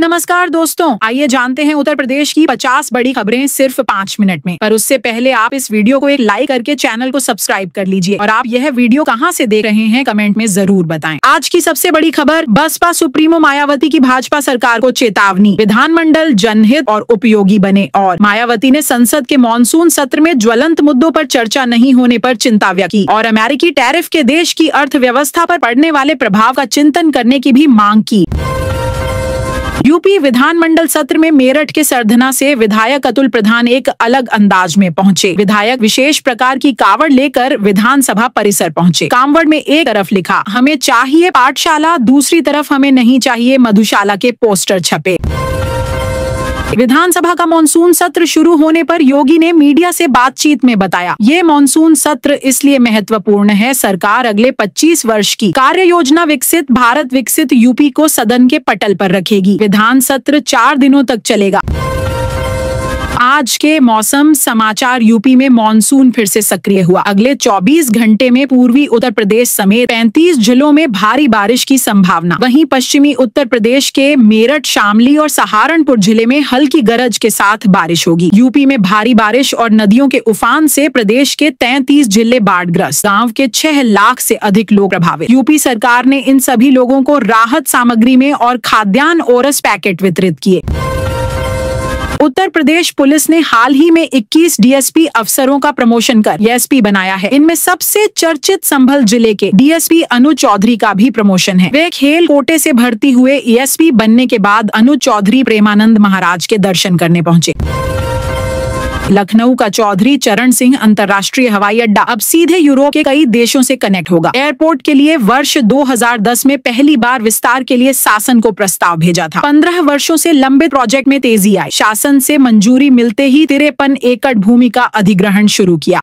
नमस्कार दोस्तों, आइए जानते हैं उत्तर प्रदेश की 50 बड़ी खबरें सिर्फ 5 मिनट में। पर उससे पहले आप इस वीडियो को एक लाइक करके चैनल को सब्सक्राइब कर लीजिए और आप यह वीडियो कहां से देख रहे हैं कमेंट में जरूर बताएं। आज की सबसे बड़ी खबर, बसपा सुप्रीमो मायावती की भाजपा सरकार को चेतावनी, विधानमंडल जनहित और उपयोगी बने। और मायावती ने संसद के मॉनसून सत्र में ज्वलंत मुद्दों पर चर्चा नहीं होने पर चिंता व्यक्त की और अमेरिकी टैरिफ के देश की अर्थव्यवस्था पर पड़ने वाले प्रभाव का चिंतन करने की भी मांग की। यूपी विधानमंडल सत्र में मेरठ के सरधना से विधायक अतुल प्रधान एक अलग अंदाज में पहुंचे। विधायक विशेष प्रकार की कावड़ लेकर विधानसभा परिसर पहुंचे। कावड़ में एक तरफ लिखा हमें चाहिए पाठशाला, दूसरी तरफ हमें नहीं चाहिए मधुशाला के पोस्टर छपे। विधानसभा का मानसून सत्र शुरू होने पर योगी ने मीडिया से बातचीत में बताया, ये मानसून सत्र इसलिए महत्वपूर्ण है, सरकार अगले 25 वर्ष की कार्य योजना विकसित भारत विकसित यूपी को सदन के पटल पर रखेगी। विधान सत्र 4 दिनों तक चलेगा। आज के मौसम समाचार, यूपी में मानसून फिर से सक्रिय हुआ। अगले 24 घंटे में पूर्वी उत्तर प्रदेश समेत 35 जिलों में भारी बारिश की संभावना। वहीं पश्चिमी उत्तर प्रदेश के मेरठ, शामली और सहारनपुर जिले में हल्की गरज के साथ बारिश होगी। यूपी में भारी बारिश और नदियों के उफान से प्रदेश के 33 जिले बाढ़ग्रस्त, गाँव के 6 लाख से अधिक लोग प्रभावित। यूपी सरकार ने इन सभी लोगों को राहत सामग्री में और खाद्यान्न ओरस पैकेट वितरित किए। उत्तर प्रदेश पुलिस ने हाल ही में 21 डीएसपी अफसरों का प्रमोशन कर एएसपी बनाया है। इनमें सबसे चर्चित संभल जिले के डीएसपी अनुज चौधरी का भी प्रमोशन है। वे खेल कोटे से भर्ती हुए एएसपी बनने के बाद अनुज चौधरी प्रेमानंद महाराज के दर्शन करने पहुंचे। लखनऊ का चौधरी चरण सिंह अंतर्राष्ट्रीय हवाई अड्डा अब सीधे यूरोप के कई देशों से कनेक्ट होगा। एयरपोर्ट के लिए वर्ष 2010 में पहली बार विस्तार के लिए शासन को प्रस्ताव भेजा था। 15 वर्षों से लंबित प्रोजेक्ट में तेजी आई। शासन से मंजूरी मिलते ही 53 एकड़ भूमि का अधिग्रहण शुरू किया।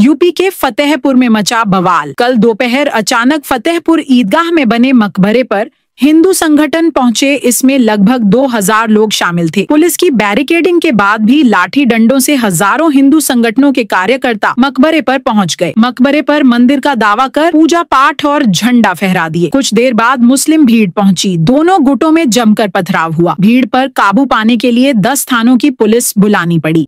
यूपी के फतेहपुर में मचा बवाल। कल दोपहर अचानक फतेहपुर ईदगाह में बने मकबरे पर हिंदू संगठन पहुंचे। इसमें लगभग 2000 लोग शामिल थे। पुलिस की बैरिकेडिंग के बाद भी लाठी डंडों से हजारों हिंदू संगठनों के कार्यकर्ता मकबरे पर पहुंच गए। मकबरे पर मंदिर का दावा कर पूजा पाठ और झंडा फहरा दिए। कुछ देर बाद मुस्लिम भीड़ पहुंची। दोनों गुटों में जमकर पथराव हुआ। भीड़ पर काबू पाने के लिए 10 थानों की पुलिस बुलानी पड़ी।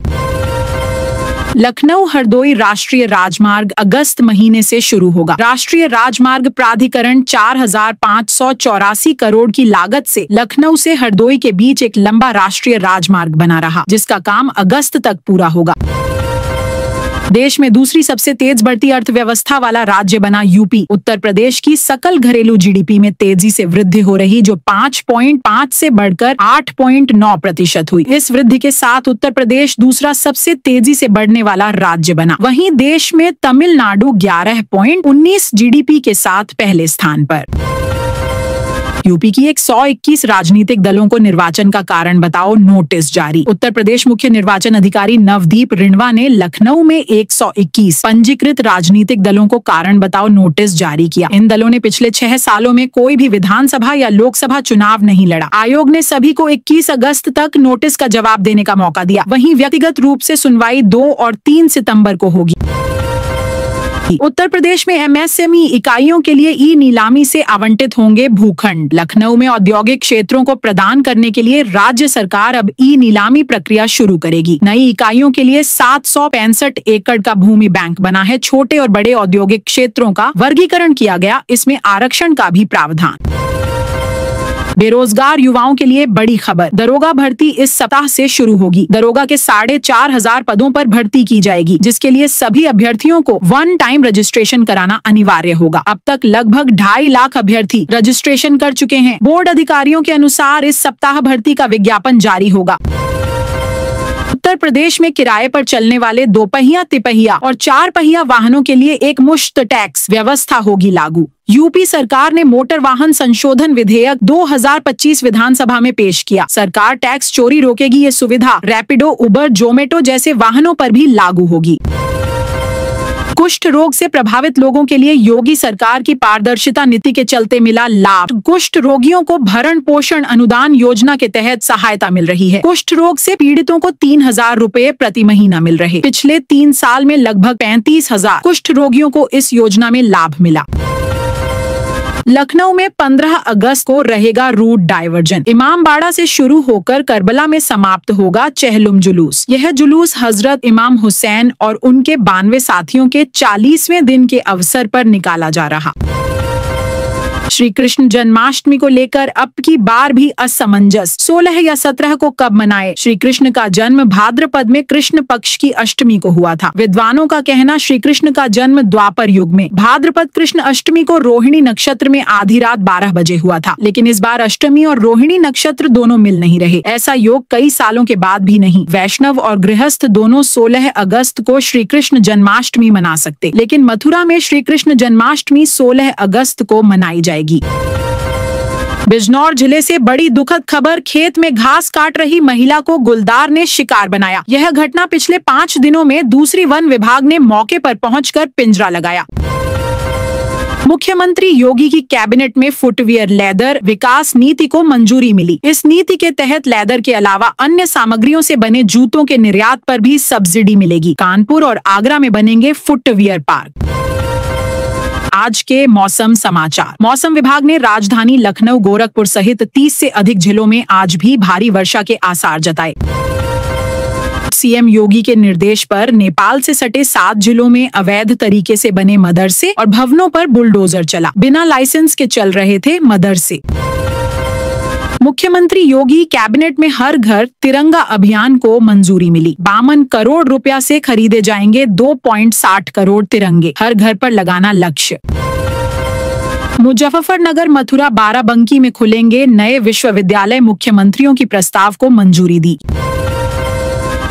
लखनऊ हरदोई राष्ट्रीय राजमार्ग अगस्त महीने से शुरू होगा। राष्ट्रीय राजमार्ग प्राधिकरण 4584 करोड़ की लागत से लखनऊ से हरदोई के बीच एक लंबा राष्ट्रीय राजमार्ग बना रहा, जिसका काम अगस्त तक पूरा होगा। देश में दूसरी सबसे तेज बढ़ती अर्थव्यवस्था वाला राज्य बना यूपी। उत्तर प्रदेश की सकल घरेलू जीडीपी में तेजी से वृद्धि हो रही, जो 5.5 से बढ़कर 8.9% हुई। इस वृद्धि के साथ उत्तर प्रदेश दूसरा सबसे तेजी से बढ़ने वाला राज्य बना। वहीं देश में तमिलनाडु 11.19 जीडीपी के साथ पहले स्थान पर। यूपी की 121 राजनीतिक दलों को निर्वाचन का कारण बताओ नोटिस जारी। उत्तर प्रदेश मुख्य निर्वाचन अधिकारी नवदीप रिणवा ने लखनऊ में 121 पंजीकृत राजनीतिक दलों को कारण बताओ नोटिस जारी किया। इन दलों ने पिछले 6 सालों में कोई भी विधानसभा या लोकसभा चुनाव नहीं लड़ा। आयोग ने सभी को 21 अगस्त तक नोटिस का जवाब देने का मौका दिया। वहीं व्यक्तिगत रूप से सुनवाई 2 और 3 सितंबर को होगी। उत्तर प्रदेश में एमएसएमई इकाइयों के लिए ई नीलामी से आवंटित होंगे भूखंड। लखनऊ में औद्योगिक क्षेत्रों को प्रदान करने के लिए राज्य सरकार अब ई नीलामी प्रक्रिया शुरू करेगी। नई इकाइयों के लिए 765 एकड़ का भूमि बैंक बना है। छोटे और बड़े औद्योगिक क्षेत्रों का वर्गीकरण किया गया, इसमें आरक्षण का भी प्रावधान। बेरोजगार युवाओं के लिए बड़ी खबर, दरोगा भर्ती इस सप्ताह से शुरू होगी। दरोगा के 4500 पदों पर भर्ती की जाएगी, जिसके लिए सभी अभ्यर्थियों को 1 टाइम रजिस्ट्रेशन कराना अनिवार्य होगा। अब तक लगभग 2.5 लाख अभ्यर्थी रजिस्ट्रेशन कर चुके हैं। बोर्ड अधिकारियों के अनुसार इस सप्ताह भर्ती का विज्ञापन जारी होगा। उत्तर प्रदेश में किराए पर चलने वाले 2 पहिया, तिपहिया और 4 पहिया वाहनों के लिए एक मुश्त टैक्स व्यवस्था होगी लागू। यूपी सरकार ने मोटर वाहन संशोधन विधेयक 2025 विधानसभा में पेश किया। सरकार टैक्स चोरी रोकेगी। ये सुविधा रैपिडो, उबर, जोमेटो जैसे वाहनों पर भी लागू होगी। कुष्ठ रोग से प्रभावित लोगों के लिए योगी सरकार की पारदर्शिता नीति के चलते मिला लाभ। कुष्ठ रोगियों को भरण पोषण अनुदान योजना के तहत सहायता मिल रही है। कुष्ठ रोग से पीड़ितों को 3000 रुपए प्रति महीना मिल रहे। पिछले 3 साल में लगभग 35,000 कुष्ठ रोगियों को इस योजना में लाभ मिला। लखनऊ में 15 अगस्त को रहेगा रूट डायवर्जन। इमामबाड़ा से शुरू होकर करबला में समाप्त होगा चहलुम जुलूस। यह जुलूस हजरत इमाम हुसैन और उनके 92 साथियों के 40वें दिन के अवसर पर निकाला जा रहा। श्री कृष्ण जन्माष्टमी को लेकर अब की बार भी असमंजस। 16 या 17 को कब मनाए? श्री कृष्ण का जन्म भाद्रपद में कृष्ण पक्ष की अष्टमी को हुआ था। विद्वानों का कहना श्री कृष्ण का जन्म द्वापर युग में भाद्रपद कृष्ण अष्टमी को रोहिणी नक्षत्र में आधी रात 12 बजे हुआ था, लेकिन इस बार अष्टमी और रोहिणी नक्षत्र दोनों मिल नहीं रहे। ऐसा योग कई सालों के बाद भी नहीं। वैष्णव और गृहस्थ दोनों 16 अगस्त को श्री कृष्ण जन्माष्टमी मना सकते, लेकिन मथुरा में श्री कृष्ण जन्माष्टमी 16 अगस्त को मनाई जाएगी। बिजनौर जिले से बड़ी दुखद खबर। खेत में घास काट रही महिला को गुलदार ने शिकार बनाया। यह घटना पिछले 5 दिनों में दूसरी वन विभाग ने मौके पर पहुंचकर पिंजरा लगाया। मुख्यमंत्री योगी की कैबिनेट में फुटवियर लेदर विकास नीति को मंजूरी मिली। इस नीति के तहत लेदर के अलावा अन्य सामग्रियों से बने जूतों के निर्यात पर भी सब्सिडी मिलेगी। कानपुर और आगरा में बनेंगे फुटवियर पार्क। आज के मौसम समाचार। मौसम विभाग ने राजधानी लखनऊ, गोरखपुर सहित 30 से अधिक जिलों में आज भी भारी वर्षा के आसार जताए। सीएम योगी के निर्देश पर नेपाल से सटे 7 जिलों में अवैध तरीके से बने मदरसे और भवनों पर बुलडोजर चला। बिना लाइसेंस के चल रहे थे मदरसे। मुख्यमंत्री योगी कैबिनेट में हर घर तिरंगा अभियान को मंजूरी मिली। 52 करोड़ रुपया से खरीदे जाएंगे 2.60 करोड़ तिरंगे। हर घर पर लगाना लक्ष्य। मुजफ्फरनगर, मथुरा, बाराबंकी में खुलेंगे नए विश्वविद्यालय। मुख्यमंत्रियों की प्रस्ताव को मंजूरी दी।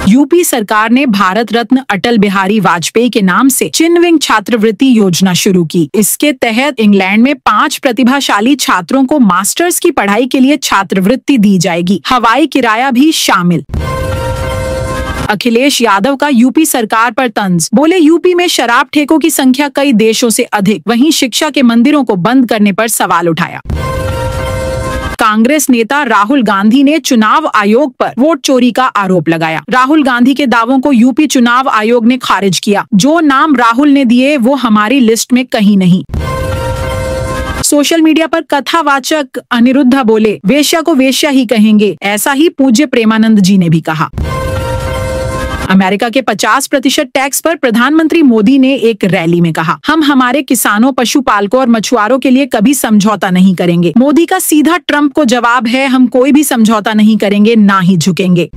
यूपी सरकार ने भारत रत्न अटल बिहारी वाजपेयी के नाम से चिन्हविंग छात्रवृत्ति योजना शुरू की। इसके तहत इंग्लैंड में 5 प्रतिभाशाली छात्रों को मास्टर्स की पढ़ाई के लिए छात्रवृत्ति दी जाएगी। हवाई किराया भी शामिल। अखिलेश यादव का यूपी सरकार पर तंज। बोले यूपी में शराब ठेकों की संख्या कई देशों से अधिक। वहीं शिक्षा के मंदिरों को बंद करने पर सवाल उठाया। कांग्रेस नेता राहुल गांधी ने चुनाव आयोग पर वोट चोरी का आरोप लगाया। राहुल गांधी के दावों को यूपी चुनाव आयोग ने खारिज किया। जो नाम राहुल ने दिए वो हमारी लिस्ट में कहीं नहीं। सोशल मीडिया पर कथावाचक अनिरुद्धा बोले, वेश्या को वेश्या ही कहेंगे। ऐसा ही पूज्य प्रेमानंद जी ने भी कहा। अमेरिका के 50% टैक्स पर प्रधानमंत्री मोदी ने एक रैली में कहा, हम हमारे किसानों, पशुपालकों और मछुआरों के लिए कभी समझौता नहीं करेंगे। मोदी का सीधा ट्रंप को जवाब है, हम कोई भी समझौता नहीं करेंगे, ना ही झुकेंगे।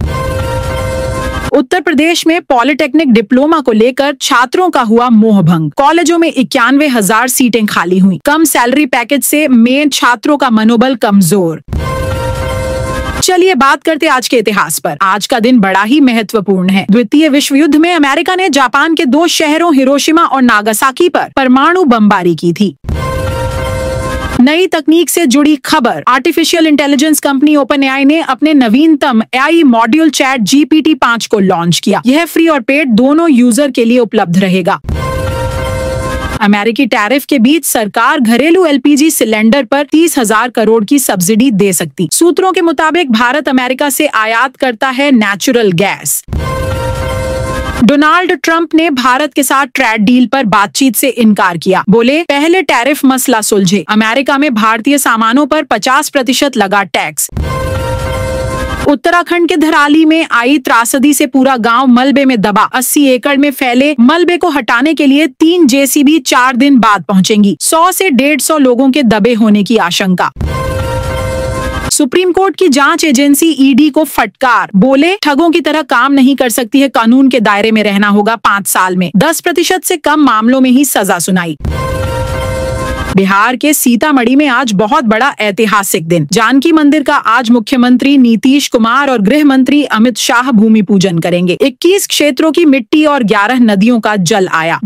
उत्तर प्रदेश में पॉलिटेक्निक डिप्लोमा को लेकर छात्रों का हुआ मोहभंग। कॉलेजों में 91,000 सीटें खाली हुई। कम सैलरी पैकेज से मेन छात्रों का मनोबल कमजोर। चलिए बात करते आज के इतिहास पर। आज का दिन बड़ा ही महत्वपूर्ण है। द्वितीय विश्व युद्ध में अमेरिका ने जापान के 2 शहरों हिरोशिमा और नागासाकी पर परमाणु बमबारी की थी। नई तकनीक से जुड़ी खबर। आर्टिफिशियल इंटेलिजेंस कंपनी ओपनएआई ने अपने नवीनतम एआई मॉड्यूल चैट GPT 5 को लॉन्च किया। यह फ्री और पेड दोनों यूजर के लिए उपलब्ध रहेगा। अमेरिकी टैरिफ के बीच सरकार घरेलू LPG सिलेंडर पर 30,000 करोड़ की सब्सिडी दे सकती। सूत्रों के मुताबिक भारत अमेरिका से आयात करता है नेचुरल गैस। डोनाल्ड ट्रंप ने भारत के साथ ट्रेड डील पर बातचीत से इनकार किया। बोले, पहले टैरिफ मसला सुलझे। अमेरिका में भारतीय सामानों पर 50% लगा टैक्स। उत्तराखंड के धराली में आई त्रासदी से पूरा गांव मलबे में दबा। 80 एकड़ में फैले मलबे को हटाने के लिए 3 JCB 4 दिन बाद पहुंचेंगी। 100 से 150 लोगों के दबे होने की आशंका। सुप्रीम कोर्ट की जांच एजेंसी ED को फटकार। बोले, ठगों की तरह काम नहीं कर सकती है, कानून के दायरे में रहना होगा 5 साल में। 10% से कम मामलों में ही सजा सुनाई। बिहार के सीतामढ़ी में आज बहुत बड़ा ऐतिहासिक दिन। जानकी मंदिर का आज मुख्यमंत्री नीतीश कुमार और गृह मंत्री अमित शाह भूमि पूजन करेंगे। 21 क्षेत्रों की मिट्टी और 11 नदियों का जल आया।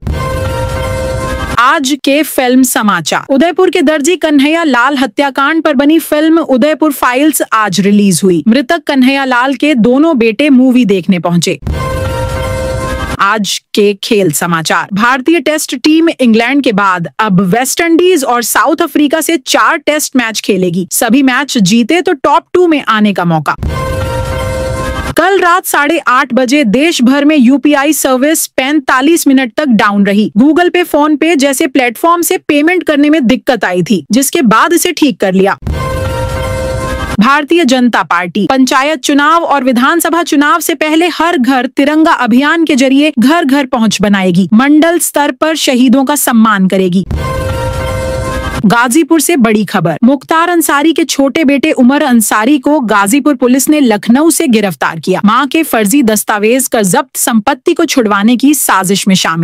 आज के फिल्म समाचार। उदयपुर के दर्जी कन्हैया लाल हत्याकांड पर बनी फिल्म उदयपुर फाइल्स आज रिलीज हुई। मृतक कन्हैया लाल के दोनों बेटे मूवी देखने पहुंचे। आज के खेल समाचार। भारतीय टेस्ट टीम इंग्लैंड के बाद अब वेस्टइंडीज और साउथ अफ्रीका से 4 टेस्ट मैच खेलेगी। सभी मैच जीते तो टॉप 2 में आने का मौका। कल रात 8:30 बजे देश भर में यूपीआई सर्विस 45 मिनट तक डाउन रही। गूगल पे, फोन पे जैसे प्लेटफॉर्म से पेमेंट करने में दिक्कत आई थी, जिसके बाद इसे ठीक कर लिया। भारतीय जनता पार्टी पंचायत चुनाव और विधानसभा चुनाव से पहले हर घर तिरंगा अभियान के जरिए घर घर पहुंच बनाएगी। मंडल स्तर पर शहीदों का सम्मान करेगी। गाजीपुर से बड़ी खबर, मुख्तार अंसारी के छोटे बेटे उमर अंसारी को गाजीपुर पुलिस ने लखनऊ से गिरफ्तार किया। मां के फर्जी दस्तावेज कर जब्त संपत्ति को छुड़वाने की साजिश में शामिल।